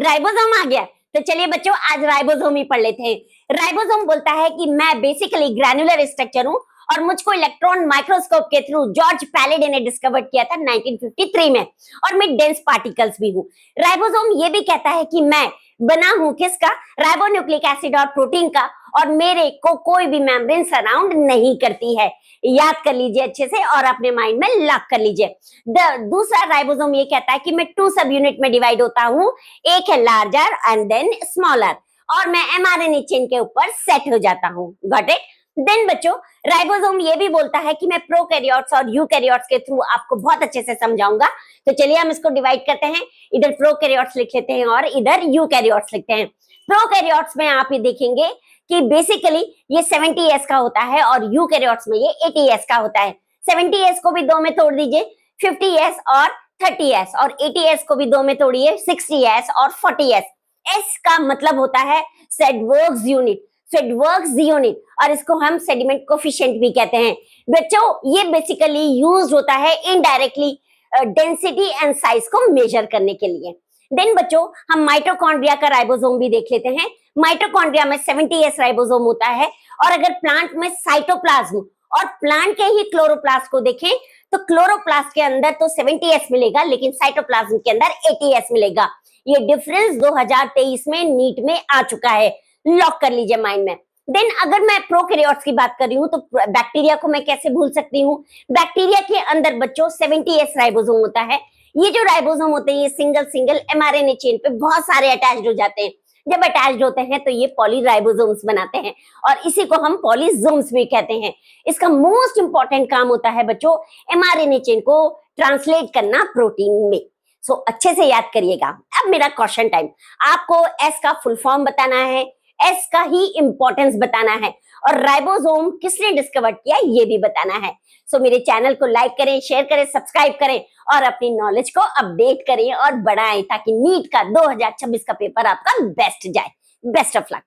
Ribosome आ गया। तो चलिए बच्चों आज राइबोसोम ही पढ़ लेते हैं। राइबोसोम बोलता है कि मैं बेसिकली ग्रैन्युलर स्ट्रक्चर हूँ और मुझको इलेक्ट्रॉन माइक्रोस्कोप के थ्रू जॉर्ज पैलेडे ने डिस्कवर किया था 1953 में, और मैं डेंस पार्टिकल्स भी हूँ। राइबोसोम ये भी कहता है कि मैं बना हूं किसका, राइबोन्यूक्लिक एसिड और प्रोटीन का, और मेरे को कोई भी मेम्ब्रेन सराउंड नहीं करती है। याद कर लीजिए अच्छे से और अपने माइंड में लॉक कर लीजिए। दूसरा राइबोसोम ये कहता है कि मैं 2 सब यूनिट में डिवाइड होता हूँ, एक है लार्जर एंड देन स्मॉलर, और मैं एमआरएनए चेन के ऊपर सेट हो जाता हूँ। Got it. देन बच्चों राइबोसोम ये भी बोलता है कि मैं प्रोकैरियोट्स और यूकैरियोट्स के थ्रू आपको बहुत अच्छे से समझाऊंगा। तो चलिए हम इसको डिवाइड करते हैं, इधर प्रोकैरियोट्स लिख लेते हैं और इधर यूकैरियोट्स लिखते हैं। प्रोकैरियोट्स में आप ये देखेंगे कि बेसिकली ये 70s का होता है और यूकैरियोट्स में ये 80s का होता है। 70s को भी दो में तोड़ दीजिए, 50s और 30s, और 80s को भी दो में तोड़िए, 60s और 40s। एस का मतलब होता है सेडवर्ग्स यूनिट, सेडवर्ग्स यूनिट, और इसको हम सेडिमेंट कोफिशिएंट भी कहते हैं। बच्चों ये बेसिकली यूज होता है इनडायरेक्टली डेंसिटी एंड साइज को मेजर करने के लिए। देन बच्चों हम माइटोकॉन्ड्रिया का राइबोसोम भी देख लेते हैं। माइटोकॉन्ड्रिया में 70s राइबोसोम होता है, और अगर प्लांट में साइटोप्लाज्म और प्लांट के ही क्लोरोप्लास्ट को देखें तो क्लोरोप्लास्ट के अंदर तो 70s मिलेगा, लेकिन साइटोप्लाज्म के अंदर 80s मिलेगा। ये डिफरेंस 2023 में नीट में आ चुका है, लॉक कर लीजिए माइंड में। देन अगर मैं प्रोकैरियोट्स की बात कर रही हूँ तो बैक्टीरिया को मैं कैसे भूल सकती हूँ। बैक्टीरिया के अंदर बच्चों 70s राइबोसोम होता है। ये जो राइबोसोम होते हैं ये सिंगल सिंगल एमआरएनए चेन पे बहुत सारे अटैच्ड हो जाते हैं। जब अटैच्ड होते हैं तो ये पॉलीराइबोसोम्स बनाते हैं, और इसी को हम पॉलीजोम्स भी कहते हैं। इसका मोस्ट इंपॉर्टेंट काम होता है बच्चों एमआरएनए चेन को ट्रांसलेट करना प्रोटीन में। सो अच्छे से याद करिएगा। अब मेरा क्वेश्चन टाइम, आपको एस का फुल फॉर्म बताना है, एस का ही इंपॉर्टेंस बताना है, और राइबोसोम किसने डिस्कवर किया ये भी बताना है। सो मेरे चैनल को लाइक करें, शेयर करें, सब्सक्राइब करें और अपनी नॉलेज को अपडेट करें और बढ़ाएं, ताकि नीट का 2026 का पेपर आपका बेस्ट जाए। Best of luck.